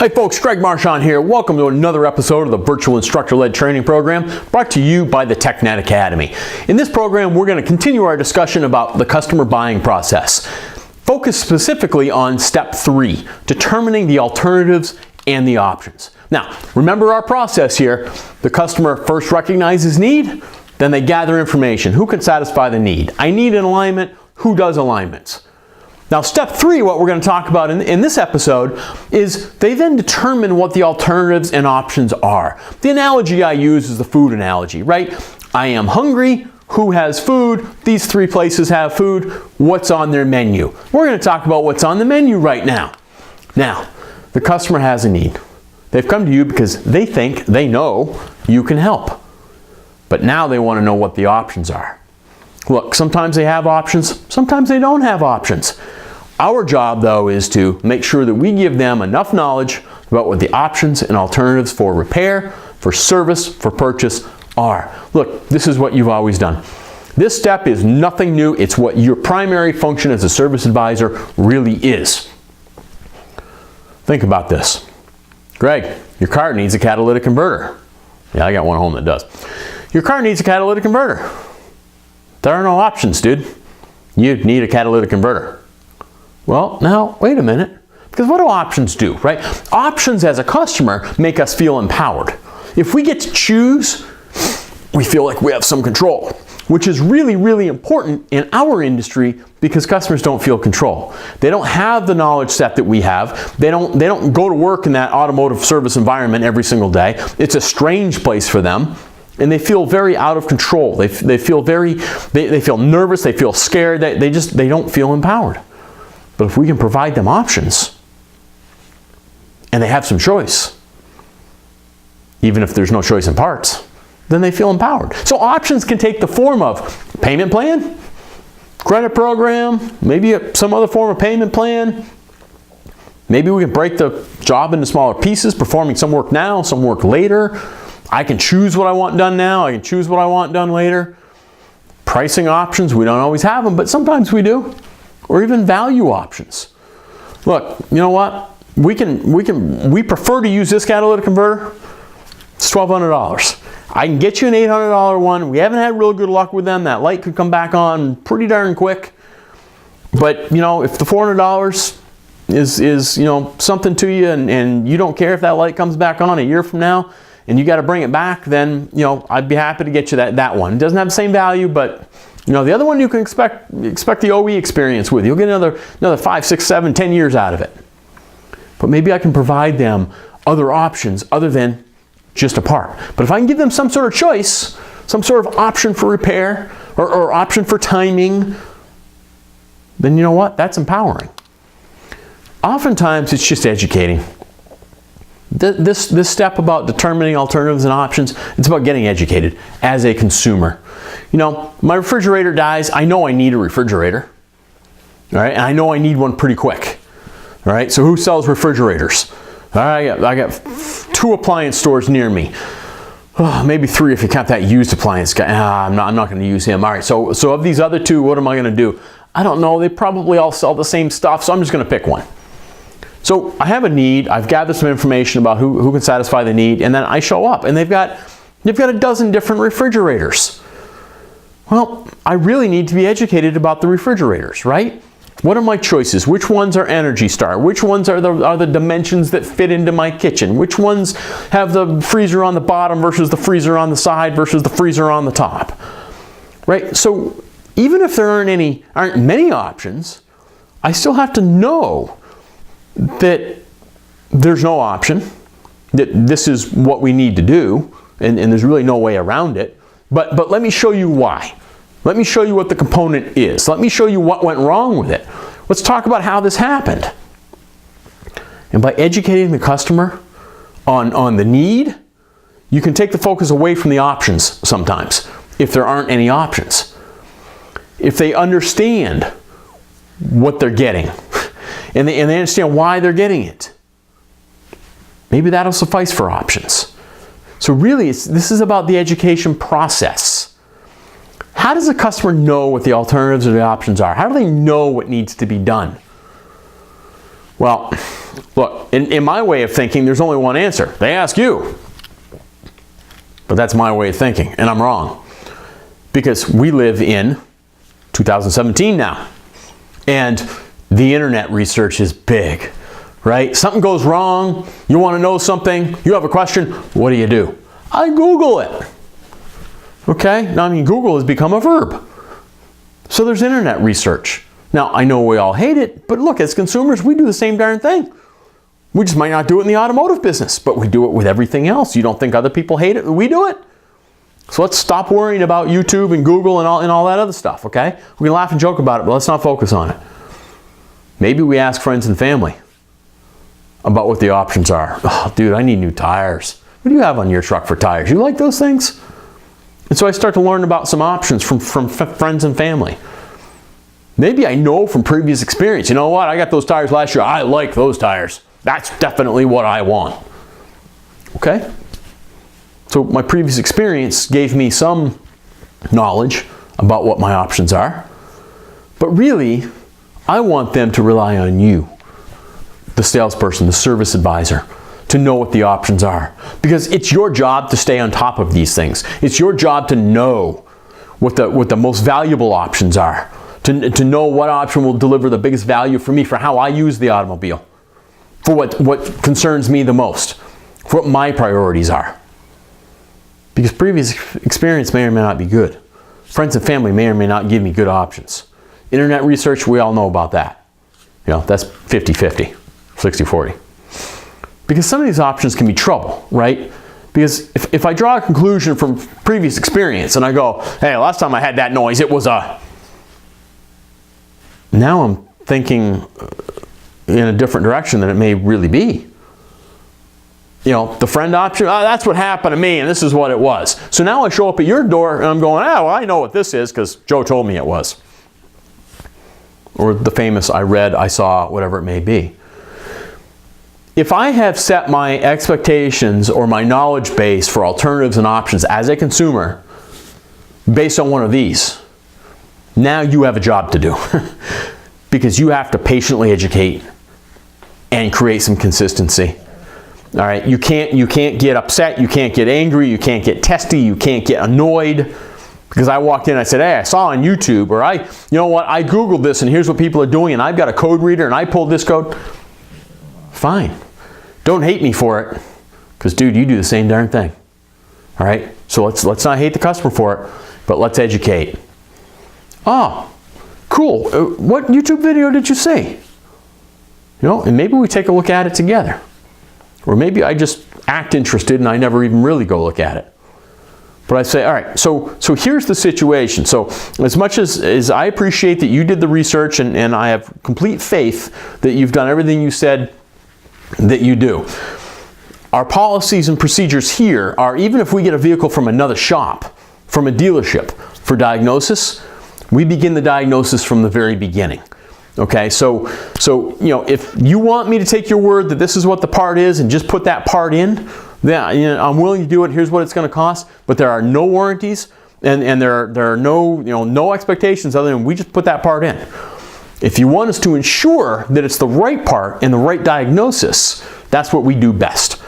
Hi folks, Greg Marchand here. Welcome to another episode of the Virtual Instructor-Led Training Program brought to you by the TechNet Academy. In this program, we're going to continue our discussion about the customer buying process. Focus specifically on step 3, determining the alternatives and the options. Now, remember our process here. The customer first recognizes need, then they gather information. Who can satisfy the need? I need an alignment. Who does alignments? Now, step 3, what we're going to talk about in this episode, is they then determine what the alternatives and options are. The analogy I use is the food analogy, right? I am hungry. Who has food? These 3 places have food. What's on their menu? We're going to talk about what's on the menu right now. Now, the customer has a need. They've come to you because they think they know you can help. But now they want to know what the options are. Look, sometimes they have options, sometimes they don't have options. Our job, though, is to make sure that we give them enough knowledge about what the options and alternatives for repair, for service, for purchase are. Look, this is what you've always done. This step is nothing new. It's what your primary function as a service advisor really is. Think about this. Greg, your car needs a catalytic converter. Yeah, I got one at home that does. Your car needs a catalytic converter. There are no options, dude. You need a catalytic converter. Well, now, wait a minute. Because what do options do, right? Options as a customer make us feel empowered. If we get to choose, we feel like we have some control, which is really, really important in our industry because customers don't feel control. They don't have the knowledge set that we have. They don't go to work in that automotive service environment every single day. It's a strange place for them. And they feel very out of control. They feel they feel nervous, they feel scared, they don't feel empowered. But if we can provide them options and they have some choice, even if there's no choice in parts, then they feel empowered. So options can take the form of payment plan, credit program, maybe some other form of payment plan. Maybe we can break the job into smaller pieces, performing some work now, some work later. I can choose what I want done now. I can choose what I want done later. Pricing options, we don't always have them, but sometimes we do. Or even value options. Look, you know what? We prefer to use this catalytic converter. It's $1,200. I can get you an $800 one. We haven't had real good luck with them. That light could come back on pretty darn quick. But, you know, if the $400 is you know, something to you and you don't care if that light comes back on a year from now, and you got to bring it back, then, you know, I'd be happy to get you that one. It doesn't have the same value, but, you know, the other one you can expect the OE experience with. You'll get another 5, 6, 7, 10 years out of it. But maybe I can provide them other options other than just a part. But if I can give them some sort of choice, some sort of option for repair or option for timing, then you know what? That's empowering. Oftentimes it's just educating. This step about determining alternatives and options, it's about getting educated as a consumer. You know, my refrigerator dies. I know I need a refrigerator. All right, and I know I need one pretty quick. All right, so who sells refrigerators? All right, I got 2 appliance stores near me. Oh, maybe 3 if you count that used appliance guy. I'm not going to use him. All right, so of these other 2, what am I going to do? I don't know. They probably all sell the same stuff, so I'm just going to pick one. So I have a need, I've gathered some information about who can satisfy the need, and then I show up and they've got a dozen different refrigerators. Well, I really need to be educated about the refrigerators, right? What are my choices? Which ones are Energy Star? Which ones are the dimensions that fit into my kitchen? Which ones have the freezer on the bottom versus the freezer on the side versus the freezer on the top? Right? So even if there aren't many options, I still have to know that there's no option, that this is what we need to do, and there's really no way around it. But let me show you why. Let me show you what the component is. Let me show you what went wrong with it. Let's talk about how this happened. And by educating the customer on the need, you can take the focus away from the options sometimes, if there aren't any options. If they understand what they're getting, and they understand why they're getting it, maybe that'll suffice for options. So really, this is about the education process. How does a customer know what the alternatives or the options are? How do they know what needs to be done? Well, Look, in my way of thinking, there's only one answer. They ask you. But that's my way of thinking, and I'm wrong. Because we live in 2017 now. And the internet research is big, right? Something goes wrong, you want to know something, you have a question, what do? I Google it. Okay? Now, I mean, Google has become a verb. So there's internet research. Now, I know we all hate it, but look, as consumers, we do the same darn thing. We just might not do it in the automotive business, but we do it with everything else. You don't think other people hate it? We do it. So let's stop worrying about YouTube and Google and all that other stuff, okay? We can laugh and joke about it, but let's not focus on it. Maybe we ask friends and family about what the options are. Oh, dude, I need new tires. What do you have on your truck for tires? You like those things? And so I start to learn about some options from friends and family. Maybe I know from previous experience, you know what, I got those tires last year, I like those tires. That's definitely what I want. Okay? So my previous experience gave me some knowledge about what my options are. But really, I want them to rely on you, the salesperson, the service advisor, to know what the options are. Because it's your job to stay on top of these things. It's your job to know what the most valuable options are. To know what option will deliver the biggest value for me, for how I use the automobile, for what concerns me the most, for what my priorities are. Because previous experience may or may not be good. Friends and family may or may not give me good options. Internet research, we all know about that. You know, that's 50-50, 60-40. Because some of these options can be trouble, right? Because if I draw a conclusion from previous experience and I go, hey, last time I had that noise, it was a... Now I'm thinking in a different direction than it may really be. You know, the friend option, oh, that's what happened to me and this is what it was. So now I show up at your door and I'm going, well, I know what this is because Joe told me it was. Or the famous I read, I saw, whatever it may be. If I have set my expectations or my knowledge base for alternatives and options as a consumer based on one of these, now you have a job to do. Because you have to patiently educate and create some consistency. All right, you can't get upset, you can't get angry, you can't get testy, you can't get annoyed. Because I walked in and I said, hey, I saw on YouTube, or you know what, I Googled this and here's what people are doing and I've got a code reader and I pulled this code. Fine. Don't hate me for it. Because dude, you do the same darn thing. All right, so let's not hate the customer for it, but let's educate. Oh, cool. What YouTube video did you see? You know, and maybe we take a look at it together. Or maybe I just act interested and I never even really go look at it. But I say, all right, so here's the situation. So as much as I appreciate that you did the research and I have complete faith that you've done everything you said that you do, our policies and procedures here are, even if we get a vehicle from another shop, from a dealership for diagnosis, we begin the diagnosis from the very beginning. Okay, so you know, if you want me to take your word that this is what the part is and just put that part in, then you know, I'm willing to do it. Here's what it's going to cost. But there are no warranties and there are no, you know, no expectations other than we just put that part in. If you want us to ensure that it's the right part and the right diagnosis, that's what we do best.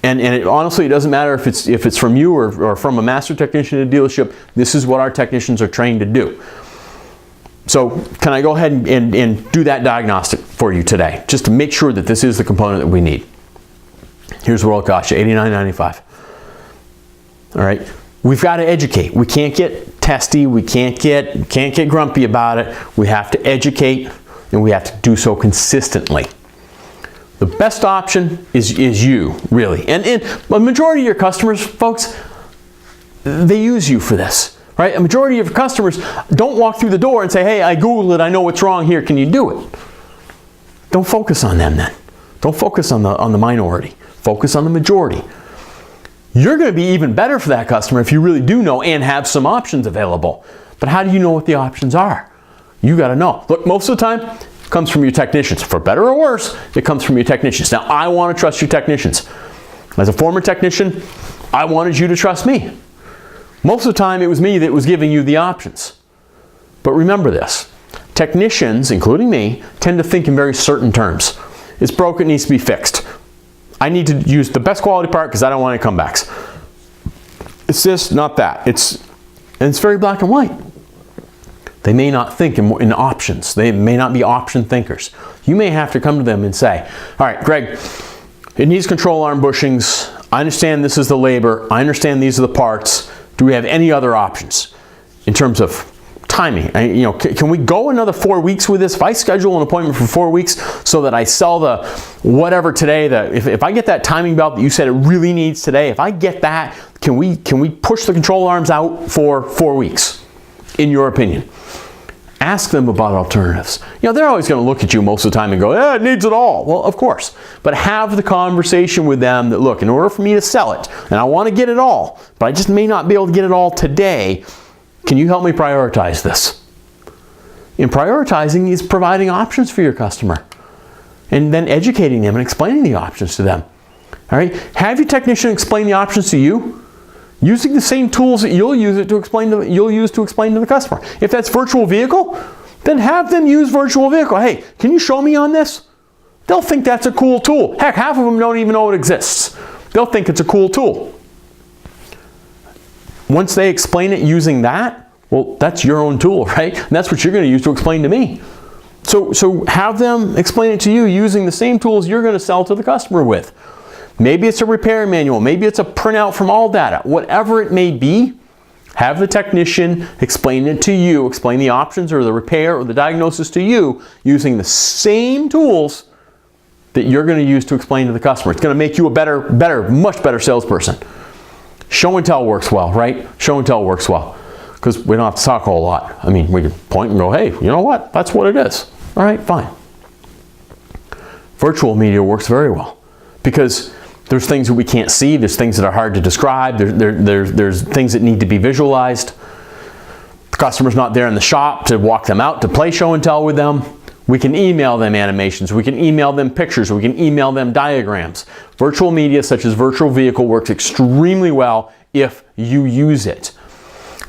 And honestly, it doesn't matter if it's from you or from a master technician at a dealership. This is what our technicians are trained to do. So can I go ahead and do that diagnostic for you today, just to make sure that this is the component that we need? Here's what it'll cost you, $89.95. All right, we've got to educate. We can't get testy. We can't get grumpy about it. We have to educate, and we have to do so consistently. The best option is you, really. And the majority of your customers, folks, they use you for this, right? A majority of your customers don't walk through the door and say, hey, I Googled it, I know what's wrong here, can you do it? Don't focus on them then. Don't focus on the minority. Focus on the majority. You're going to be even better for that customer if you really do know and have some options available. But how do you know what the options are? You got to know. Look, most of the time, it comes from your technicians. For better or worse, it comes from your technicians. Now, I want to trust your technicians. As a former technician, I wanted you to trust me. Most of the time, it was me that was giving you the options. But remember this. Technicians, including me, tend to think in very certain terms. It's broken, it needs to be fixed. I need to use the best quality part because I don't want any comebacks. It's this, not that. It's very black and white. They may not think in options. They may not be option thinkers. You may have to come to them and say, all right, Greg, it needs control arm bushings. I understand this is the labor. I understand these are the parts. Do we have any other options in terms of timing? Can we go another 4 weeks with this? If I schedule an appointment for 4 weeks so that I sell the whatever today, if I get that timing belt that you said it really needs today, if I get that, can we push the control arms out for 4 weeks, in your opinion? Ask them about alternatives. They're always going to look at you most of the time and go, yeah, it needs it all. Well, of course. But have the conversation with them that, look, in order for me to sell it, and I want to get it all, but I just may not be able to get it all today, can you help me prioritize this? And prioritizing is providing options for your customer and then educating them and explaining the options to them. All right? Have your technician explain the options to you, using the same tools that you'll use to explain to the customer. If that's virtual vehicle, then have them use virtual vehicle. Hey, can you show me on this? They'll think that's a cool tool. Heck, half of them don't even know it exists. They'll think it's a cool tool. Once they explain it using that, well, that's your own tool, right? And that's what you're going to use to explain to me. So have them explain it to you using the same tools you're going to sell to the customer with. Maybe it's a repair manual, maybe it's a printout from ALLDATA, whatever it may be, have the technician explain it to you, explain the options or the repair or the diagnosis to you using the same tools that you're going to use to explain to the customer. It's going to make you a much better salesperson. Show and tell works well, right? Show and tell works well because we don't have to talk a whole lot. I mean, we can point and go, hey, you know what? That's what it is. All right, fine. Virtual media works very well because there's things that we can't see. There's things that are hard to describe. There's things that need to be visualized. The customer's not there in the shop to walk them out to play show and tell with them. We can email them animations. We can email them pictures. We can email them diagrams. Virtual media such as virtual vehicle works extremely well if you use it.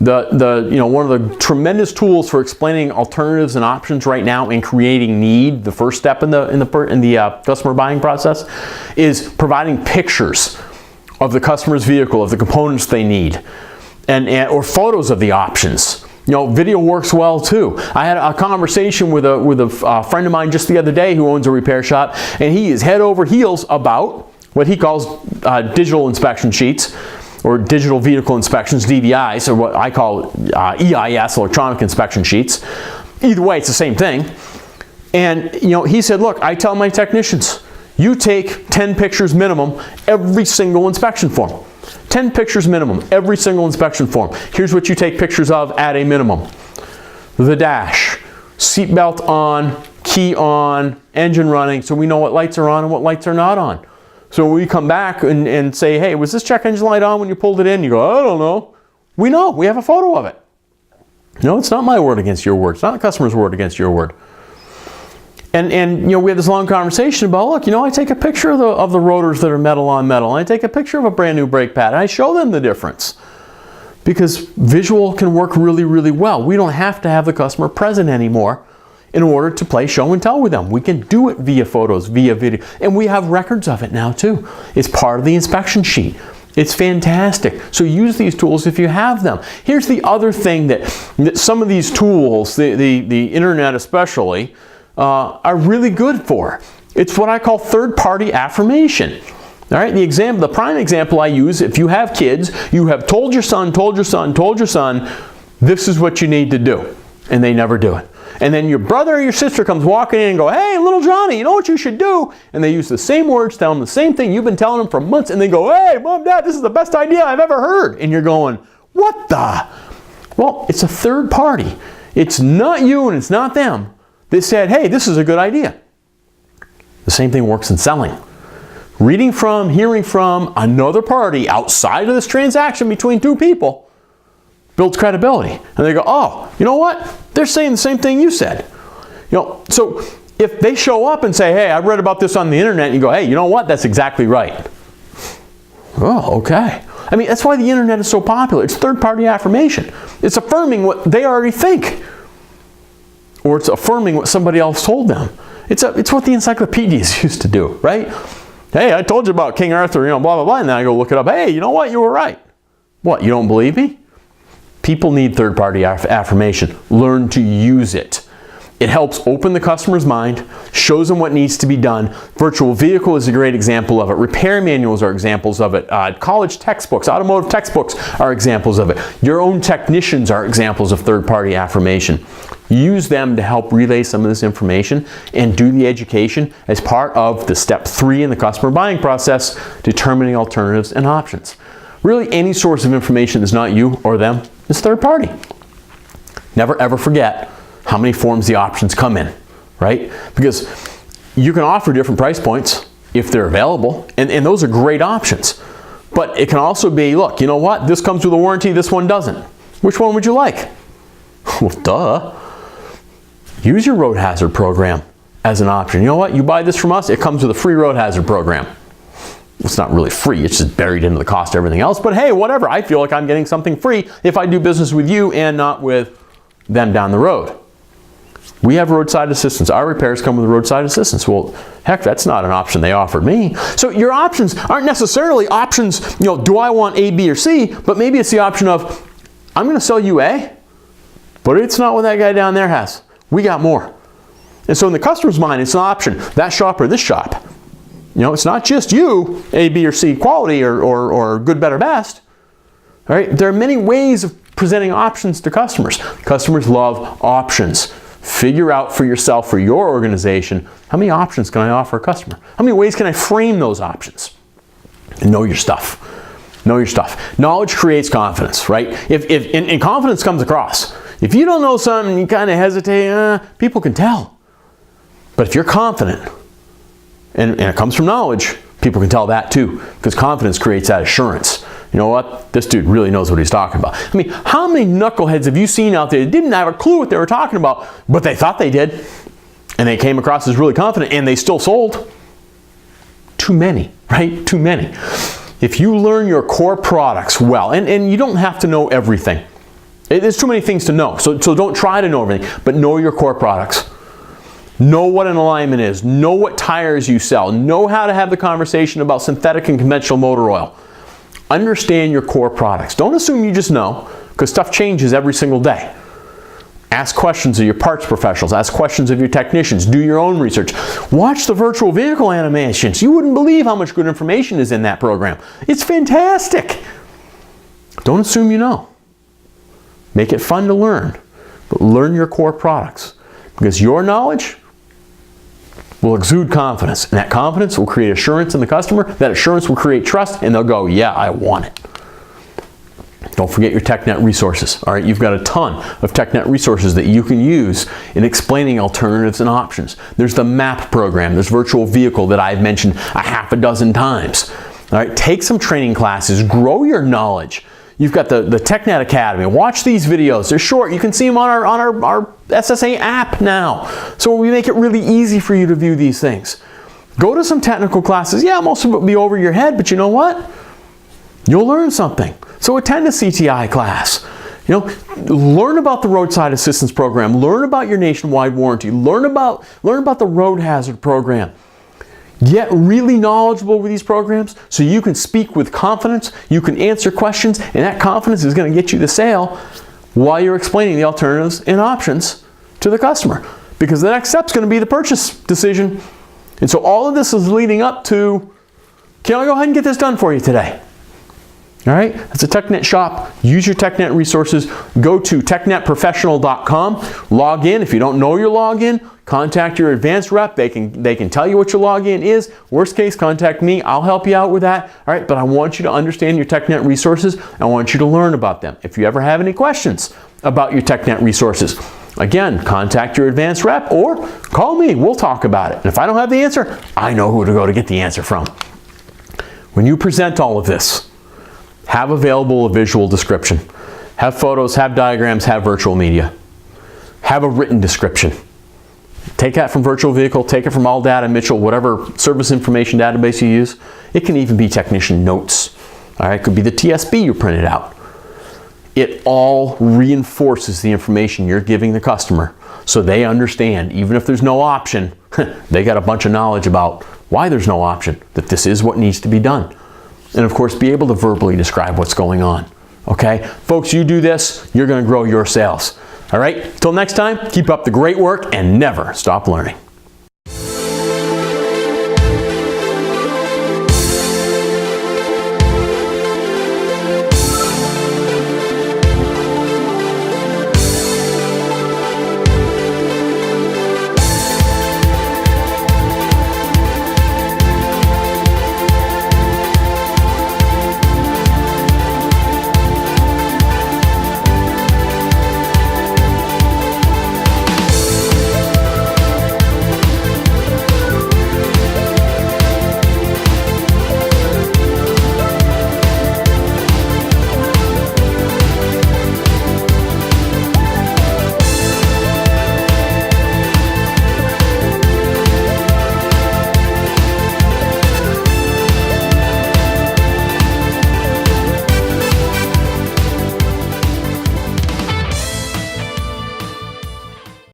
One of the tremendous tools for explaining alternatives and options right now and creating need, the first step in the customer buying process, is providing pictures of the customer's vehicle, of the components they need, or photos of the options. Video works well too. I had a conversation with a friend of mine just the other day who owns a repair shop, and he is head over heels about what he calls digital inspection sheets, or digital vehicle inspections, DVIs, or what I call EIS, electronic inspection sheets. Either way, it's the same thing. And he said, look, I tell my technicians, you take 10 pictures minimum every single inspection form. 10 pictures minimum every single inspection form. Here's what you take pictures of at a minimum. The dash, seatbelt on, key on, engine running, so we know what lights are on and what lights are not on. So when we come back and say, hey, was this check engine light on when you pulled it in? You go, I don't know. We know. We have a photo of it. No, it's not my word against your word. It's not the customer's word against your word. And we had this long conversation about, look, I take a picture of the rotors that are metal on metal. And I take a picture of a brand new brake pad. And I show them the difference. Because visual can work really, really well. We don't have to have the customer present anymore in order to play show and tell with them. We can do it via photos, via video, and we have records of it now too. It's part of the inspection sheet. It's fantastic. So use these tools if you have them. Here's the other thing that some of these tools, the internet especially, are really good for. It's what I call third-party affirmation. All right, the prime example I use, if you have kids, you have told your son, this is what you need to do, and they never do it. And then your brother or your sister comes walking in and go, hey, little Johnny, you know what you should do? And they use the same words, tell them the same thing you've been telling them for months, and they go, hey, Mom, Dad, this is the best idea I've ever heard. And you're going, what the? Well, it's a third party. It's not you and it's not them. They said, hey, this is a good idea. The same thing works in selling. Reading from, hearing from another party outside of this transaction between two people builds credibility. And they go, oh, you know what? They're saying the same thing you said. So if they show up and say, hey, I read about this on the internet, and you go, hey, you know what? That's exactly right. Oh, okay. I mean, that's why the internet is so popular. It's third-party affirmation. It's affirming what they already think. Or it's affirming what somebody else told them. It's what the encyclopedias used to do, right? Hey, I told you about King Arthur, blah, blah, blah, and then I go look it up. Hey, you know what? You were right. What, you don't believe me? People need third-party affirmation. Learn to use it. It helps open the customer's mind, shows them what needs to be done. Virtual vehicle is a great example of it. Repair manuals are examples of it. College textbooks, automotive textbooks are examples of it. Your own technicians are examples of third-party affirmation. Use them to help relay some of this information and do the education as part of the step 3 in the customer buying process, determining alternatives and options. Really, any source of information that's not you or them is third party. Never ever forget how many forms the options come in, right? Because you can offer different price points if they're available, and those are great options. But it can also be, look, you know what? This comes with a warranty, this one doesn't. Which one would you like? Well, duh. Use your road hazard program as an option. You know what? You buy this from us, it comes with a free road hazard program. It's not really free, it's just buried into the cost of everything else. But hey, whatever. I feel like I'm getting something free if I do business with you and not with them down the road. We have roadside assistance. Our repairs come with roadside assistance. Well, heck, that's not an option they offered me. So your options aren't necessarily options, do I want A, B, or C, but maybe it's the option of, I'm going to sell you A, but it's not what that guy down there has. We got more. And so in the customer's mind, it's an option, that shop or this shop. It's not just you, A, B, or C quality or good, better, best. All right? There are many ways of presenting options to customers. Customers love options. Figure out for yourself, for your organization, how many options can I offer a customer? How many ways can I frame those options? And know your stuff. Know your stuff. Knowledge creates confidence, right? And confidence comes across. If you don't know something, you kind of hesitate, people can tell. But if you're confident, and it comes from knowledge, people can tell that too, because confidence creates that assurance. You know what? This dude really knows what he's talking about. I mean, how many knuckleheads have you seen out there that didn't have a clue what they were talking about, but they thought they did, and they came across as really confident, and they still sold? Too many, right? Too many. If you learn your core products well, and you don't have to know everything. There's too many things to know, so don't try to know everything, but know your core products. Know what an alignment is. Know what tires you sell. Know how to have the conversation about synthetic and conventional motor oil. Understand your core products. Don't assume you just know, because stuff changes every single day. Ask questions of your parts professionals. Ask questions of your technicians. Do your own research. Watch the virtual vehicle animations. You wouldn't believe how much good information is in that program. It's fantastic. Don't assume you know. Make it fun to learn, but learn your core products, because your knowledge will exude confidence, and that confidence will create assurance in the customer. That assurance will create trust, and they'll go, yeah, I want it. Don't forget your TechNet resources. All right, you've got a ton of TechNet resources that you can use in explaining alternatives and options. There's the MAP program. There's virtual vehicle that I've mentioned a half a dozen times. All right, take some training classes, grow your knowledge. You've got the TechNet Academy. Watch these videos. They're short. You can see them on our SSA app now. So we make it really easy for you to view these things. Go to some technical classes. Yeah, most of it will be over your head, but you know what? You'll learn something. So attend a CTI class. Learn about the roadside assistance program. Learn about your nationwide warranty. Learn about the road hazard program. Get really knowledgeable with these programs so you can speak with confidence, you can answer questions, and that confidence is going to get you the sale while you're explaining the alternatives and options to the customer. Because the next step is going to be the purchase decision. And so all of this is leading up to, can I go ahead and get this done for you today? All right, it's a TechNet shop. Use your TechNet resources. Go to technetprofessional.com. Log in. If you don't know your login, contact your advanced rep. They can tell you what your login is. Worst case, contact me. I'll help you out with that. All right, but I want you to understand your TechNet resources. I want you to learn about them. If you ever have any questions about your TechNet resources, again, contact your advanced rep or call me. We'll talk about it. And if I don't have the answer, I know who to go to get the answer from. When you present all of this, have available a visual description. Have photos, have diagrams, have virtual media. Have a written description. Take that from Virtual Vehicle, take it from ALLDATA, Mitchell, whatever service information database you use. It can even be technician notes. All right, it could be the TSB you printed out. It all reinforces the information you're giving the customer so they understand, even if there's no option they got a bunch of knowledge about why there's no option, that this is what needs to be done. And of course, be able to verbally describe what's going on. Okay? Folks, you do this, you're going to grow your sales. All right? Till next time, keep up the great work and never stop learning.